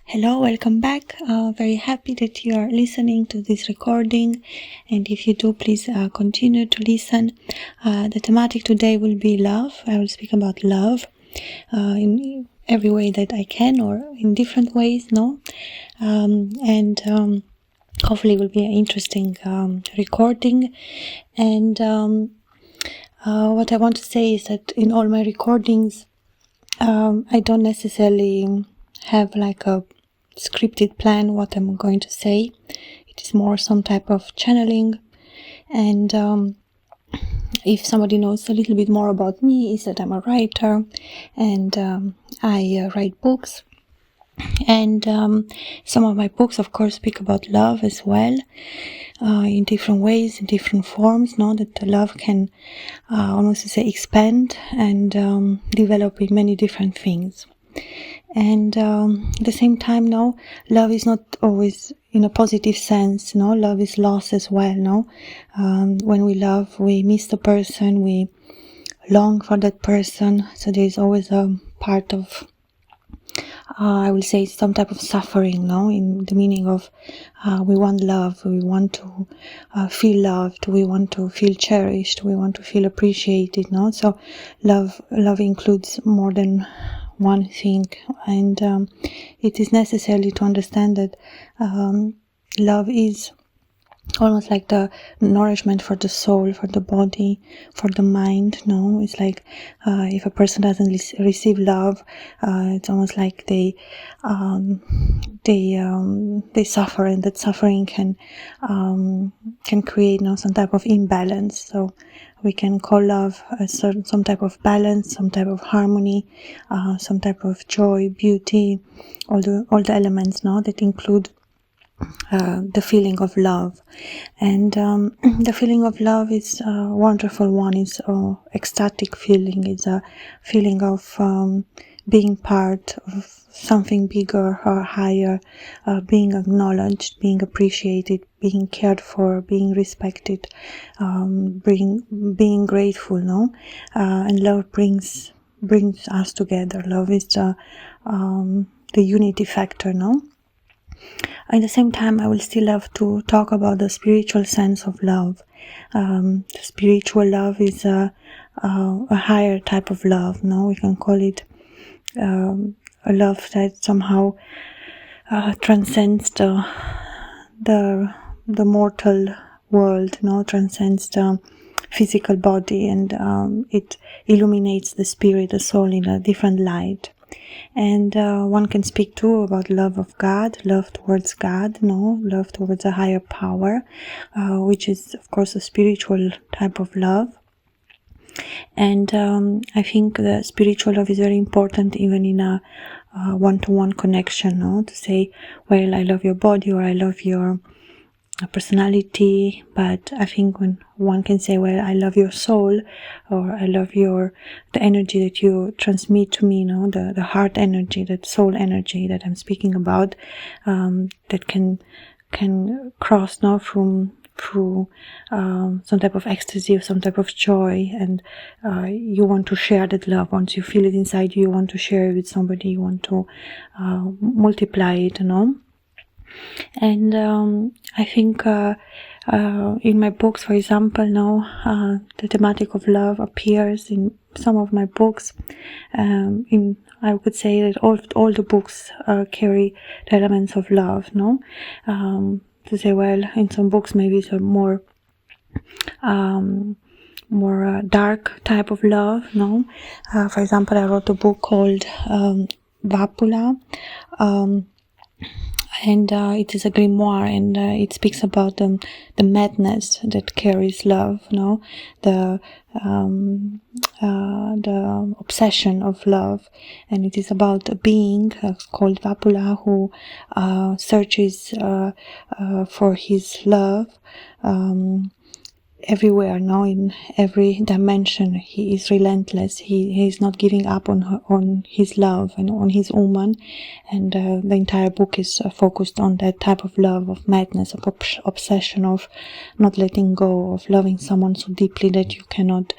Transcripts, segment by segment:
Hello, welcome back. Very happy that you are listening to this recording, and if you do, please continue to listen. The thematic today will be love. I will speak about love in every way that I can, or in different ways, hopefully it will be an interesting recording. And what I want to say is that in all my recordings, I don't necessarily have like a scripted plan what I'm going to say. It is more some type of channeling. And if somebody knows a little bit more about me, is that I'm a writer, and I write books. And some of my books, of course, speak about love as well, in different ways, in different forms, that the love can almost say expand and develop in many different things. And at the same time, love is not always in a positive sense. Love is loss as well. When we love, we miss the person, we long for that person. So there is always a part of, I will say, some type of suffering. In the meaning of we want love, we want to feel loved, we want to feel cherished, we want to feel appreciated. So love includes more than one thing, and it is necessary to understand that love is almost like the nourishment for the soul, for the body, for the mind. It's like if a person doesn't receive love, it's almost like they suffer, and that suffering can create some type of imbalance. So we can call love some type of balance, some type of harmony, some type of joy, beauty, all the elements that include the feeling of love. And the feeling of love is a wonderful one. It's an ecstatic feeling. It's a feeling of being part of something bigger or higher, being acknowledged, being appreciated, being cared for, being respected, being grateful. And love brings us together. Love is the unity factor. At the same time, I will still have to talk about the spiritual sense of love. The spiritual love is a higher type of love. We can call it a love that somehow transcends the mortal world. Transcends the physical body, and it illuminates the spirit, the soul, in a different light. And one can speak too about love of God, love towards God, love towards a higher power, which is of course a spiritual type of love. And I think the spiritual love is very important even in a one-to-one connection, to say, well, I love your body, or I love your personality. But I think when one can say, well, I love your soul, or I love the energy that you transmit to me, the heart energy, that soul energy that I'm speaking about, that can cross through some type of ecstasy or some type of joy, and you want to share that love. Once you feel it inside you want to share it with somebody, you want to multiply it, And I think in my books, for example, the thematic of love appears in some of my books. I would say that all the books carry the elements of love. To say, well, in some books maybe it's a more dark type of love. For example, I wrote a book called Vapula. And it is a grimoire, and it speaks about the madness that carries love, the obsession of love. And it is about a being called Vapula who searches for his love everywhere, in every dimension. He is relentless. He is not giving up on his love and on his woman. And the entire book is focused on that type of love, of madness, of obsession, of not letting go, of loving someone so deeply that you cannot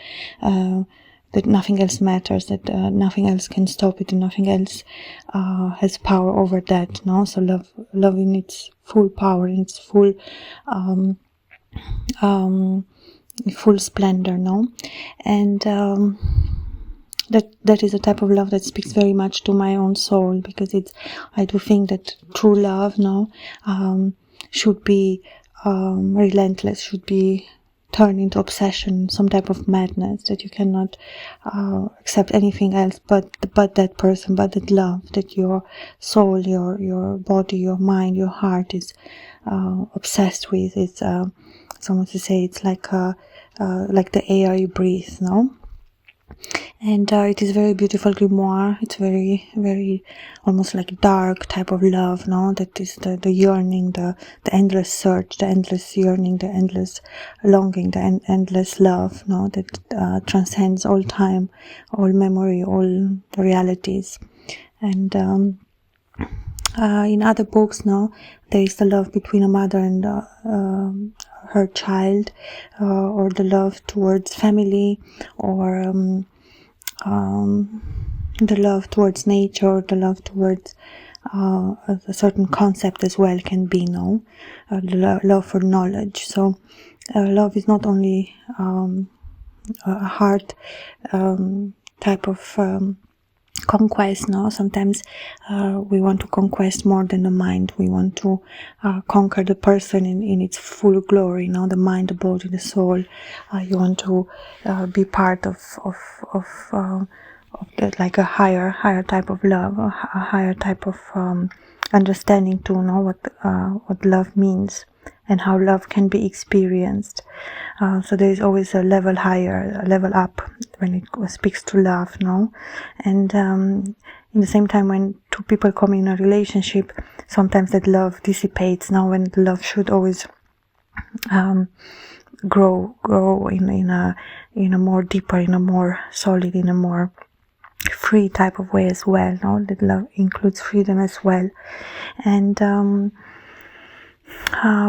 that nothing else matters, that nothing else can stop it, and nothing else has power over that. No, so love in its full power, in its full full splendor. No, and that is a type of love that speaks very much to my own soul, because I do think that true love, should be relentless, should be turned into obsession, some type of madness, that you cannot accept anything else but that person, but that love, that your soul, your body, your mind, your heart is obsessed with. It's someone to say it's like the air you breathe, no? And it is very beautiful grimoire. It's very, very almost like dark type of love, no? That is the yearning, the endless search, the endless yearning, the endless longing, the endless love, no? That transcends all time, all memory, all realities. And in other books, no, there is the love between a mother and her child, or the love towards family, or the love towards nature, the love towards a certain concept as well can be, no? The love for knowledge. So love is not only a heart type of conquest, no? Sometimes we want to conquest more than the mind. We want to conquer the person in its full glory, no? The mind, the body, the soul. You want to be part of that, like a higher type of love, a higher type of understanding to know what love means and how love can be experienced. So there is always a level higher, a level up when it speaks to love, no? And in the same time, when two people come in a relationship, sometimes that love dissipates, now when love should always grow in a more deeper, in a more solid, in a more free type of way as well, no? That love includes freedom as well. And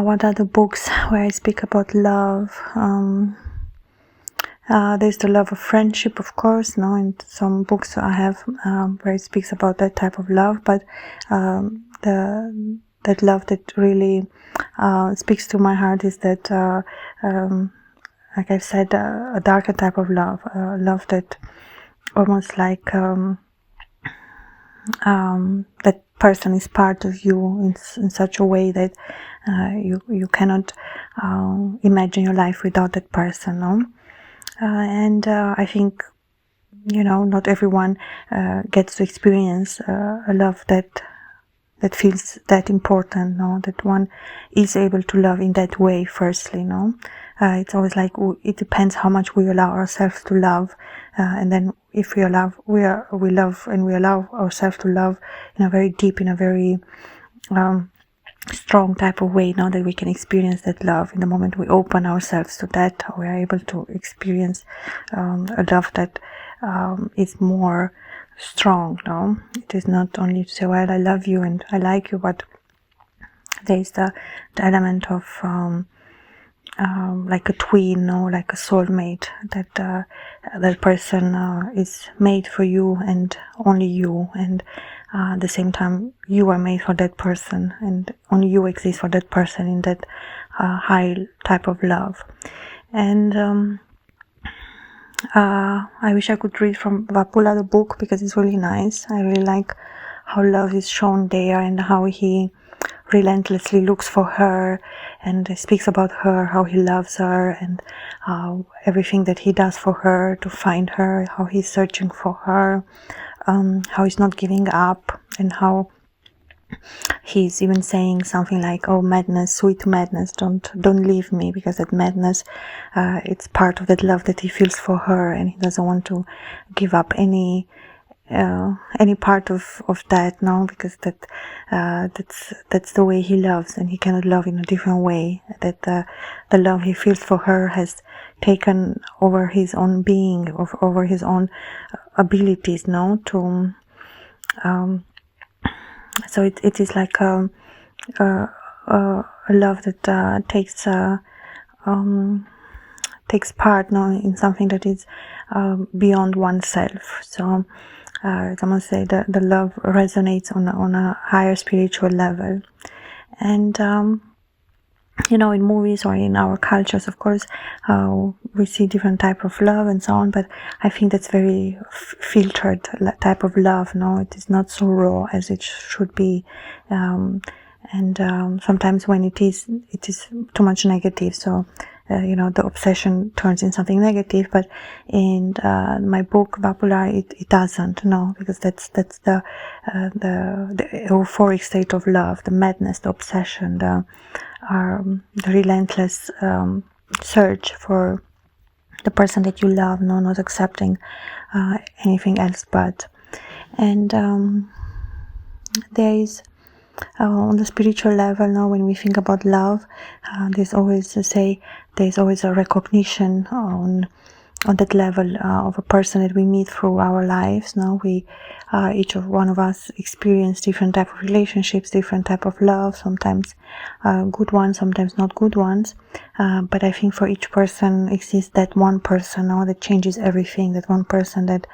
what are the books where I speak about love? There's the love of friendship, of course, no? And some books I have where it speaks about that type of love, but that love that really speaks to my heart is that, like I've said, a darker type of love, love that almost like that person is part of you in such a way that you cannot imagine your life without that person, no? And I think, not everyone gets to experience a love that feels that important, no? That one is able to love in that way, firstly, no? It's always like, it depends how much we allow ourselves to love, and then if we love and we allow ourselves to love in a very deep, in a very strong type of way, now that we can experience that love. In the moment we open ourselves to that, we are able to experience a love that is more strong, no? It is not only to say, well, I love you and I like you, but there is the element of like a twin, no? Like a soulmate, that that person is made for you and only you, and at the same time you are made for that person and only you exist for that person in that high type of love. And I wish I could read from Vapula, the book, because it's really nice. I really like how love is shown there and how he relentlessly looks for her and speaks about her, how he loves her, and everything that he does for her to find her, how he's searching for her, how he's not giving up, and how he's even saying something like, oh, madness, sweet madness, don't leave me, because that madness, it's part of that love that he feels for her, and he doesn't want to give up any part of that, no? Because that's the way he loves, and he cannot love in a different way. That the love he feels for her has taken over his own being, over his own abilities, no? To so it is like a love that takes takes part in something that is beyond oneself. So I must say that the love resonates on a higher spiritual level. And in movies or in our cultures, of course, we see different type of love and so on, but I think that's very filtered type of love. It is not so raw as it should be, and sometimes when it is too much negative. So the obsession turns in something negative, but in my book Vapula it doesn't, because that's the euphoric state of love, the madness, the obsession, the relentless search for the person that you love, not accepting anything else but. And there is on the spiritual level, when we think about love, there's always a recognition on that level of a person that we meet through our lives. Each of one of us experience different type of relationships, different type of love, sometimes good ones, sometimes not good ones. But I think for each person exists that one person that changes everything, that one person that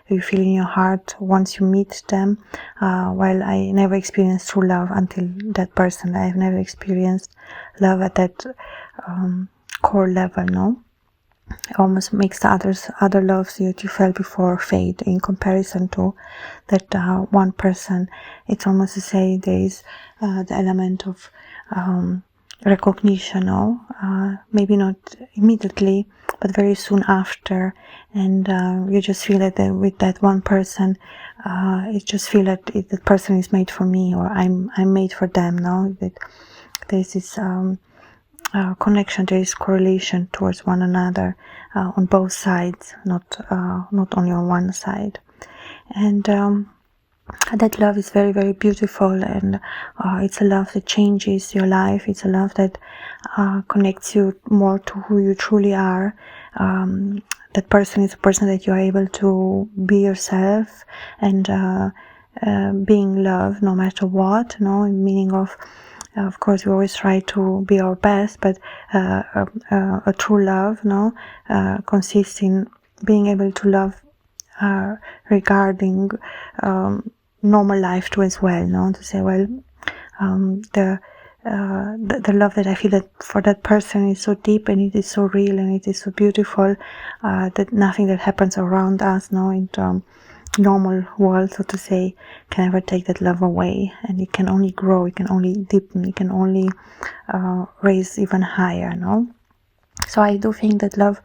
you feel in your heart once you meet them. While I never experienced true love until that person, I've never experienced love at that core level, It almost makes the other loves that you felt before fade in comparison to that one person. It's almost to say there is the element of recognition, maybe not immediately, but very soon after, and you just feel that with that one person, you just feel that that person is made for me, or I'm made for them. That there's this connection, there is correlation towards one another on both sides, not only on one side. And that love is very, very beautiful, and it's a love that changes your life. It's a love that connects you more to who you truly are. That person is a person that you're able to be yourself and being loved no matter what, meaning of course we always try to be our best, but a true love consists in being able to love regarding normal life too as well, to say, well, the love that I feel that for that person is so deep, and it is so real, and it is so beautiful, that nothing that happens around us in normal world, so to say, can ever take that love away. And it can only grow, it can only deepen, it can only raise even higher. So I do think that love,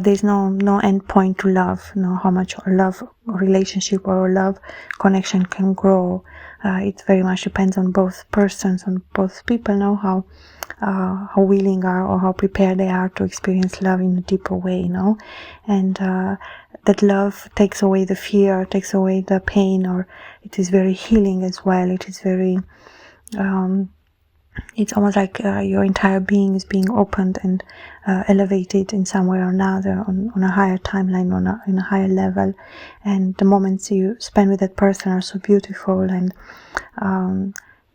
there's no end point to love, how much a love relationship or a love connection can grow. It very much depends on both persons, on both people, how willing are or how prepared they are to experience love in a deeper way, and that love takes away the fear, takes away the pain, or it is very healing as well. It is very it's almost like your entire being is being opened and elevated in some way or another on a higher timeline, in a higher level. And the moments you spend with that person are so beautiful, and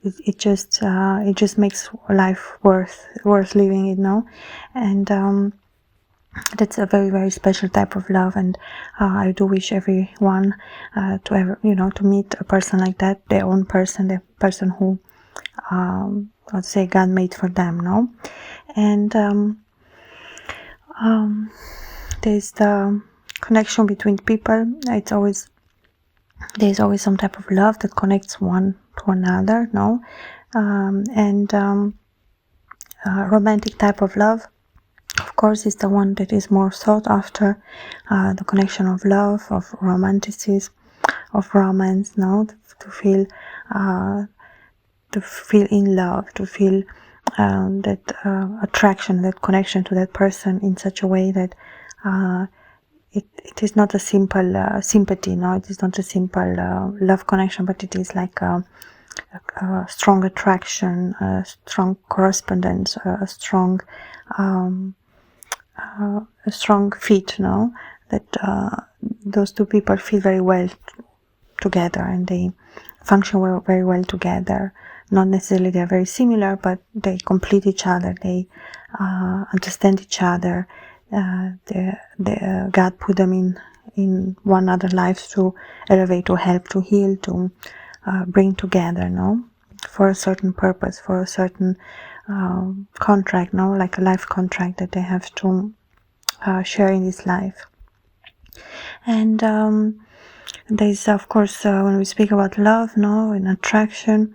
it just makes life worth living, and that's a very, very special type of love. And I do wish everyone to ever, to meet a person like that, their own person, the person who let's say God made for them, and there's the connection between people. There's always some type of love that connects one to another, and romantic type of love, of course, is the one that is more sought after, the connection of love, of romanticism, of romance, to feel in love, to feel that attraction, that connection to that person in such a way that it is not a simple sympathy, it is not a simple love connection, but it is like a strong attraction, a strong correspondence, a strong fit, that those two people feel very well together, and they function very well together. Not necessarily they're very similar, but they complete each other, they understand each other, God put them in one another lives to elevate, to help, to heal, to bring together, no, for a certain purpose, for a certain contract, no, like a life contract that they have to share in this life. And there's, of course, when we speak about love, no, and attraction,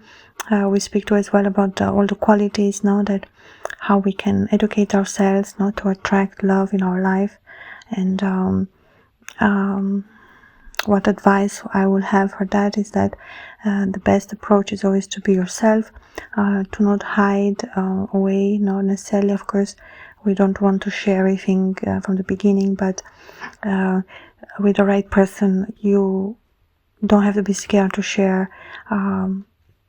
we speak to as well about all the qualities, no, that how we can educate ourselves, no, to attract love in our life. And what advice I will have for that is that the best approach is always to be yourself, to not hide away, not necessarily, of course, we don't want to share everything from the beginning, but with the right person, you don't have to be scared to share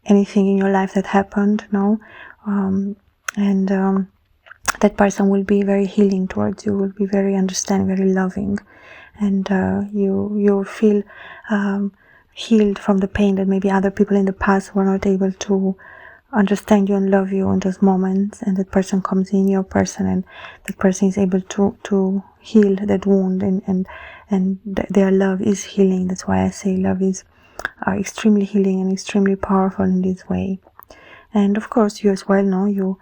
anything in your life that happened, no, and that person will be very healing towards you, will be very understanding, very loving, and you'll feel healed from the pain that maybe other people in the past were not able to understand you and love you in those moments, and that person comes in your person, and that person is able to heal that wound, and their love is healing. That's why I say love is extremely healing and extremely powerful in this way. And of course, you as well know you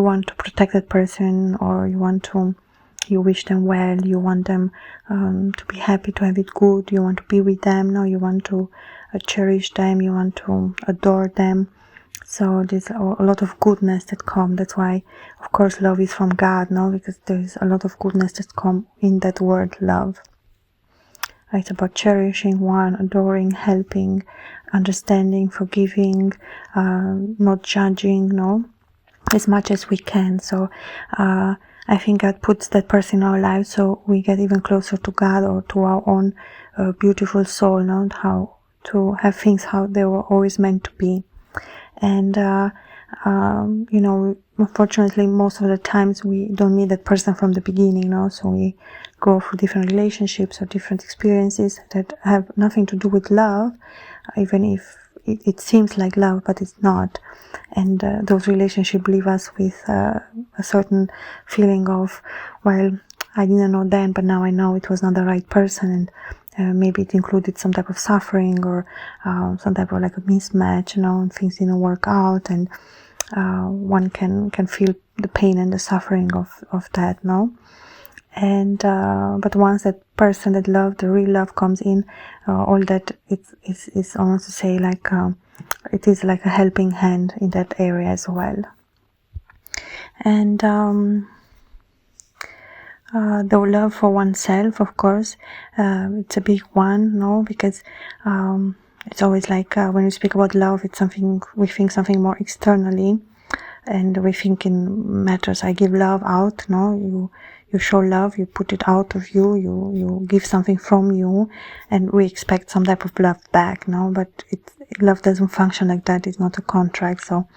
want to protect that person, or you wish them well, you want them to be happy, to have it good, you want to be with them, no, you want to cherish them, you want to adore them. So there's a lot of goodness that comes. That's why, of course, love is from God, no, because there's a lot of goodness that comes in that word love. It's about cherishing one, adoring, helping, understanding, forgiving, not judging, no, as much as we can. So I think God puts that person in our lives so we get even closer to God, or to our own beautiful soul, no? How to have things how they were always meant to be. And you know, unfortunately, most of the times we don't meet that person from the beginning, no? So we go through different relationships or different experiences that have nothing to do with love, even if it seems like love, but it's not. And those relationships leave us with a certain feeling of, well, I didn't know then, but now I know it was not the right person, and maybe it included some type of suffering, or some type of like a mismatch, you know, and things didn't work out, and one can feel the pain and the suffering of that, no? And but once that person, that love, the real love comes in, all that it's almost to say like it is like a helping hand in that area as well. And the love for oneself, of course, it's a big one, no, because it's always like when we speak about love, it's something we think something more externally, and we think in matters. I give love out, no, you show love, you put it out of you, you give something from you, and we expect some type of love back, no, but love doesn't function like that. It's not a contract. So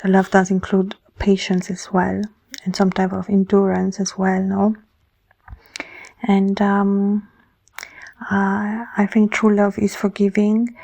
love does include patience as well, and some type of endurance as well, no? And I think true love is forgiving.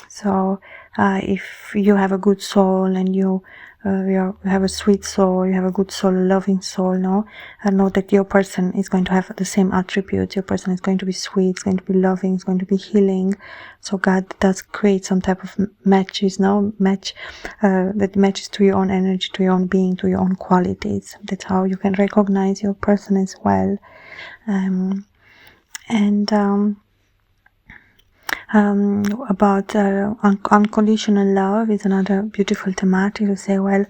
So if you have a good soul, and you have a sweet soul, you have a good soul, a loving soul, no? And know that your person is going to have the same attributes. Your person is going to be sweet, it's going to be loving, it's going to be healing. So God does create some type of matches, no? That matches to your own energy, to your own being, to your own qualities. That's how you can recognize your person as well. About unconditional love is another beautiful thematic to say, well,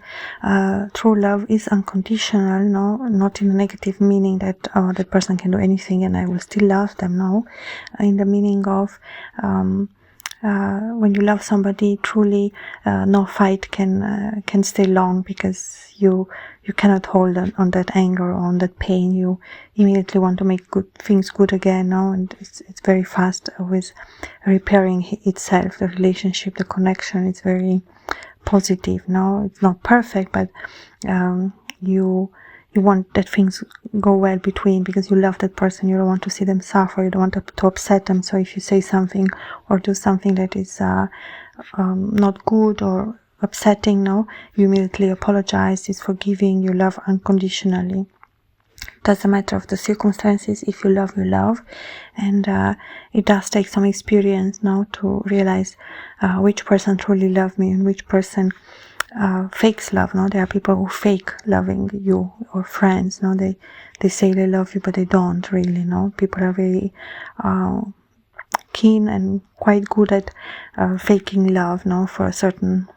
true love is unconditional, no, not in a negative meaning that that person can do anything and I will still love them, no, in the meaning of when you love somebody truly, no fight can stay long, because you cannot hold on that anger or on that pain. You immediately want to make good things good again, no? And it's very fast with repairing itself. The relationship, the connection, it's very positive, no? It's not perfect, but you want that things go well between, because you love that person. You don't want to see them suffer. You don't want to upset them. So if you say something or do something that is not good, or upsetting, no, you immediately apologize, it's forgiving, you love unconditionally. Doesn't matter of the circumstances. If you love, you love. And it does take some experience now to realize which person truly loves me and which person fakes love. No, there are people who fake loving you, or friends. No, they say they love you, but they don't really. No, people are very keen and quite good at faking love. No, for a certain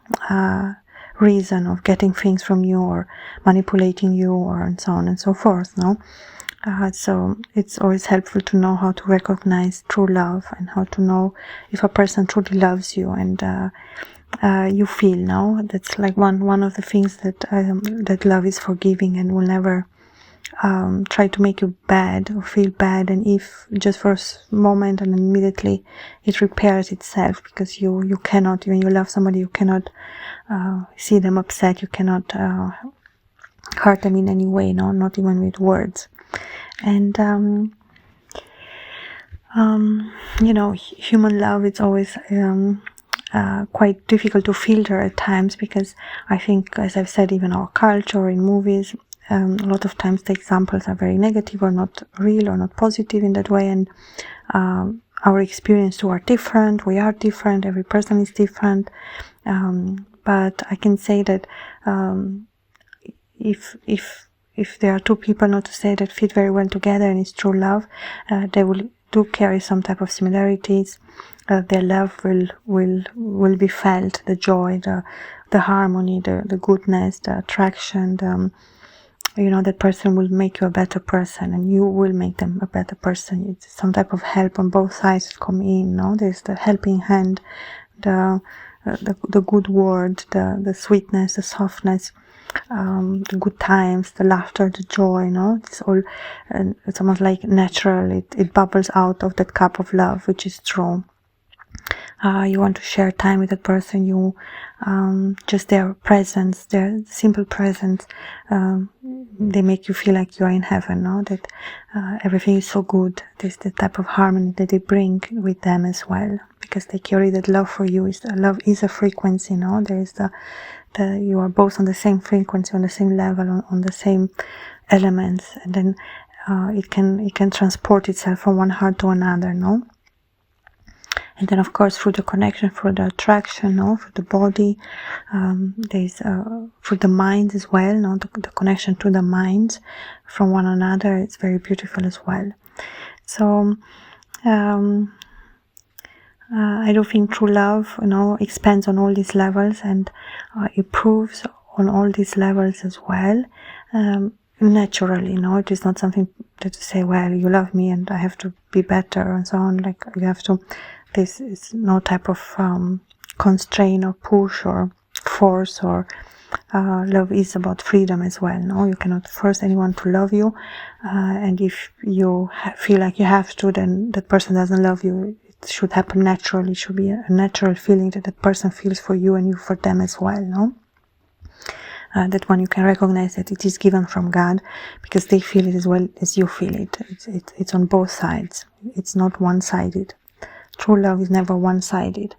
reason of getting things from you or manipulating you, or and so on and so forth. No, so it's always helpful to know how to recognize true love and how to know if a person truly loves you, and you feel. No, that's like one of the things that that love is forgiving and will never try to make you bad or feel bad. And if just for a moment, and immediately it repairs itself, because you cannot, when you love somebody, you cannot see them upset, you cannot hurt them in any way, no, not even with words. And you know, human love, it's always quite difficult to filter at times, because I think, as I've said, even our culture or in movies, a lot of times the examples are very negative or not real or not positive in that way, and our experience too are different. We are different. Every person is different. But I can say that if there are two people, not to say, that fit very well together and it's true love, they will do carry some type of similarities. Their love will be felt, the joy, the harmony, the goodness, the attraction, you know, that person will make you a better person, and you will make them a better person. It's some type of help on both sides come in. No, there's the helping hand, the good word, the sweetness, the softness, the good times, the laughter, the joy. No, it's all. It's almost like natural. It bubbles out of that cup of love, which is true. You want to share time with that person. You just their presence, their simple presence, they make you feel like you are in heaven. No, that everything is so good. There's the type of harmony that they bring with them as well, because they carry that love for you. Love is a frequency. No, there is the you are both on the same frequency, on the same level, on the same elements, and then it can transport itself from one heart to another. No. And then, of course, through the connection, through the attraction, no, through the body, there's through the mind as well, no, the connection to the minds from one another. It's very beautiful as well. So I do think true love, you know, expands on all these levels, and improves on all these levels as well. Naturally, no, it is not something that to say, well, you love me and I have to be better and so on. Like, you have to. This is no type of constraint or push or force, or love is about freedom as well. No, you cannot force anyone to love you, and if you feel like you have to, then that person doesn't love you. It should happen naturally. It should be a natural feeling that that person feels for you and you for them as well. No, that one you can recognize that it is given from God, because they feel it as well as you feel it. It's on both sides. It's not one-sided. True love is never one-sided.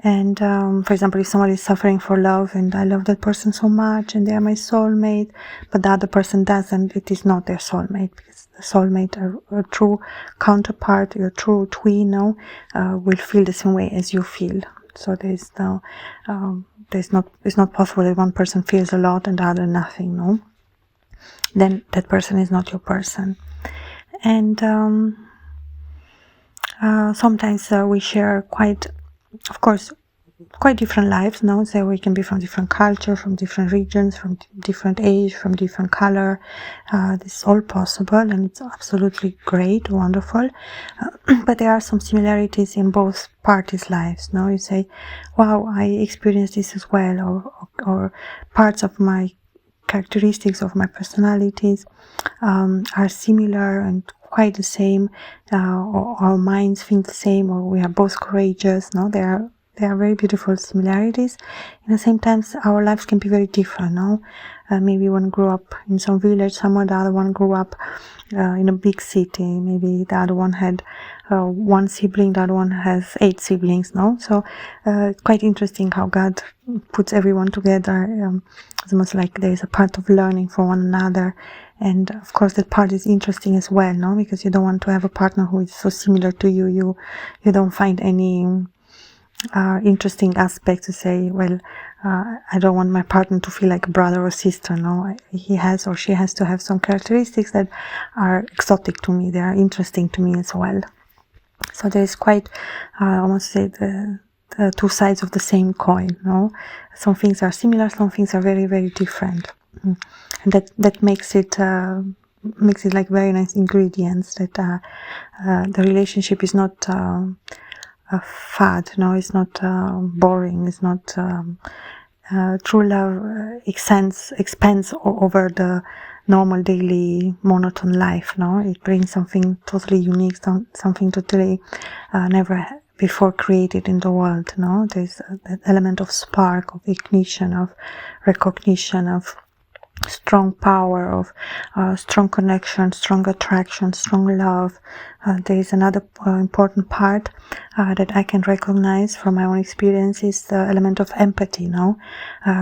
And for example, if somebody is suffering for love, and I love that person so much and they are my soulmate, but the other person doesn't, it is not their soulmate, because the soulmate, a true counterpart, your true twin, no, will feel the same way as you feel. So it's not possible that one person feels a lot and the other nothing. No, then that person is not your person. And sometimes we share quite different lives. No, so we can be from different culture, from different regions, from different age, from different color. This is all possible, and it's absolutely great, wonderful. But there are some similarities in both parties' lives. No, you say, "Wow, I experienced this as well," or parts of my characteristics of my personalities are similar and quite the same, or our minds think the same, or we are both courageous. No, there are very beautiful similarities. In the same time, our lives can be very different. No, maybe one grew up in some village somewhere, the other one grew up in a big city. Maybe the other one had one sibling, the other one has 8 siblings, no? So it's quite interesting how God puts everyone together. It's almost like there's a part of learning from one another. And of course that part is interesting as well, no? Because you don't want to have a partner who is so similar to you. You don't find any interesting aspects to say, well, I don't want my partner to feel like a brother or sister. No, he has or she has to have some characteristics that are exotic to me. They are interesting to me as well. So there is quite, almost say, the two sides of the same coin. No, some things are similar, some things are very, very different, and that makes it like very nice ingredients. That the relationship is not a fad. No, it's not boring. It's not true love expands over the normal daily monotone life. No, it brings something totally unique, something totally never before created in the world. No, there's that element of spark, of ignition, of recognition, of strong power, of strong connection, strong attraction, strong love. There is another important part that I can recognize from my own experience is the element of empathy. No,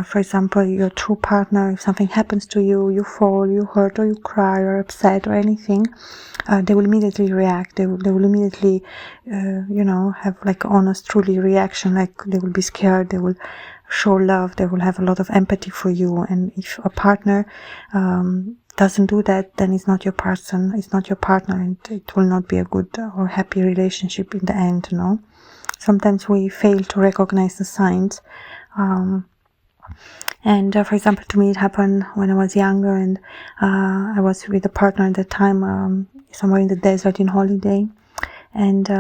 for example, your true partner, if something happens to you, you fall, you hurt, or you cry, or upset, or anything, they will immediately react. They will immediately, have like honest, truly reaction. Like they will be scared. They will show love. They will have a lot of empathy for you. And if a partner doesn't do that, then it's not your person, it's not your partner, and it will not be a good or happy relationship in the end. No, sometimes we fail to recognize the signs. And for example, to me it happened when I was younger, and I was with a partner at the time, somewhere in the desert in holiday. And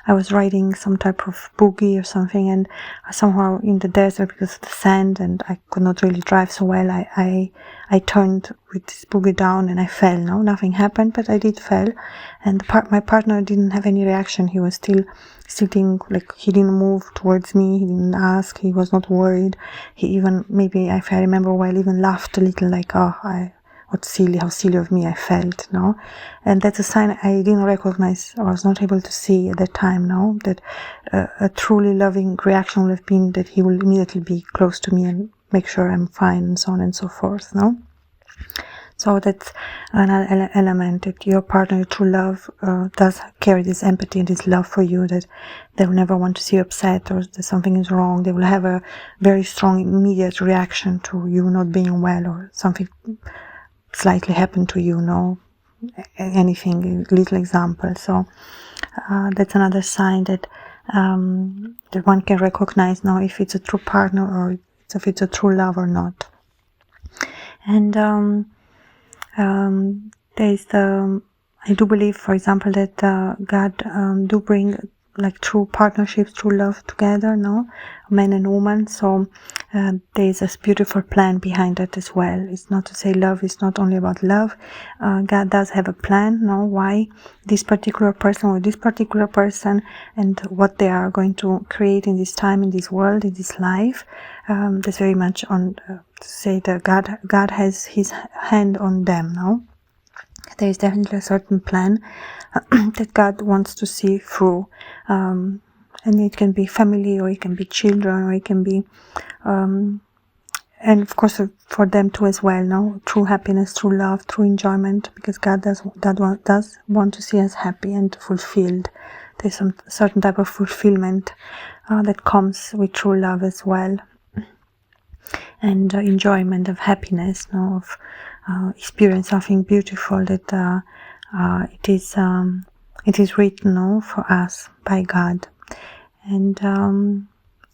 I was riding some type of buggy or something, and somehow in the desert, because of the sand and I could not really drive so well, I turned with this buggy down and I fell. No, nothing happened, but I did fell, and my partner didn't have any reaction. He was still sitting, like he didn't move towards me, he didn't ask, he was not worried. He even, maybe if I remember well, even laughed a little, like, oh, how silly of me I felt, no? And that's a sign I didn't recognize, or I was not able to see at that time, no? That a truly loving reaction would have been that he will immediately be close to me and make sure I'm fine, and so on and so forth, no? So that's another element, that your partner, your true love, does carry this empathy and this love for you, that they will never want to see you upset or that something is wrong. They will have a very strong immediate reaction to you not being well, or something slightly happened to you, no, anything, little example. So that's another sign that that one can recognize now if it's a true partner or if it's a true love or not. And there's I do believe, for example, that God do bring like true partnerships, true love together, no, man and woman. So there is a beautiful plan behind that as well. It's not to say love is not only about love. God does have a plan, no, why this particular person or this particular person and what they are going to create in this time, in this world, in this life. That's very much on to say that God has His hand on them, no. There is definitely a certain plan that God wants to see through, and it can be family, or it can be children, or it can be, and of course for them too as well. No, true happiness, true love, true enjoyment, because God does want to see us happy and fulfilled. There's some certain type of fulfillment that comes with true love as well, and enjoyment of happiness, no, of experience something beautiful that it is written, no, for us by God, and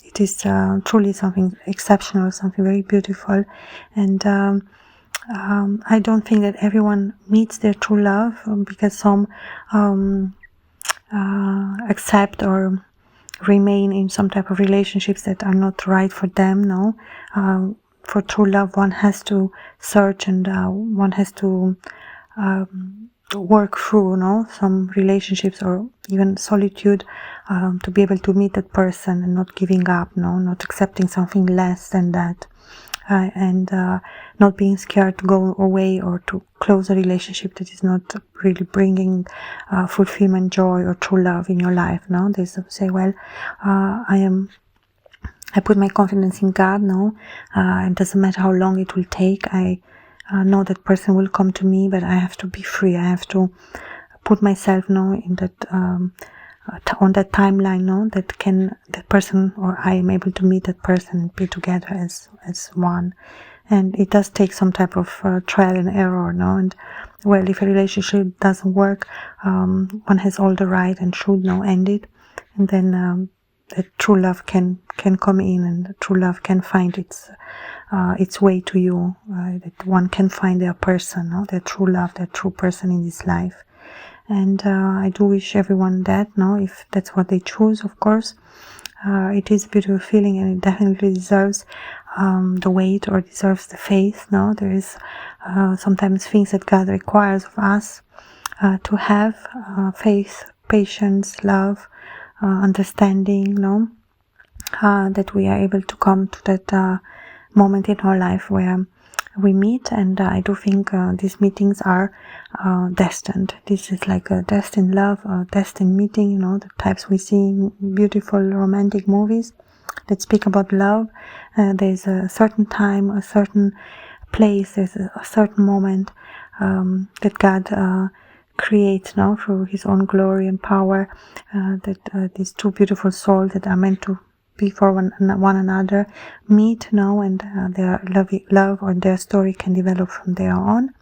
it is truly something exceptional, something very beautiful. And I don't think that everyone meets their true love, because some accept or remain in some type of relationships that are not right for them, no. For true love, one has to search, and one has to work through, no, some relationships or even solitude to be able to meet that person and not giving up, no, not accepting something less than that. and not being scared to go away or to close a relationship that is not really bringing fulfillment, joy, or true love in your life. No, they say, well, I put my confidence in God. No, it doesn't matter how long it will take. I know that person will come to me, but I have to be free. I have to put myself, in that on that timeline, that person or I am able to meet that person and be together as one. And it does take some type of trial and error, and well, if a relationship doesn't work, one has all the right and should end it, and then that true love can come in, and true love can find its way to you. That one can find their person, their true love, their true person in this life. And I do wish everyone that, if that's what they choose, of course. It is a beautiful feeling, and it definitely deserves the weight, or deserves the faith. There is sometimes things that God requires of us to have faith, patience, love, understanding, that we are able to come to that moment in our life where we meet. And I do think these meetings are destined. This is like a destined love, a destined meeting, the types we see in beautiful romantic movies that speak about love. There's a certain time, a certain place, there's a certain moment that God creates through His own glory and power, that these two beautiful souls that are meant to be for one another meet and their love or their story can develop from there on.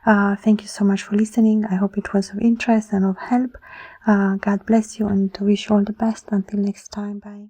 Thank you so much for listening. I hope it was of interest and of help. God bless you, and wish you all the best. Until next time, bye.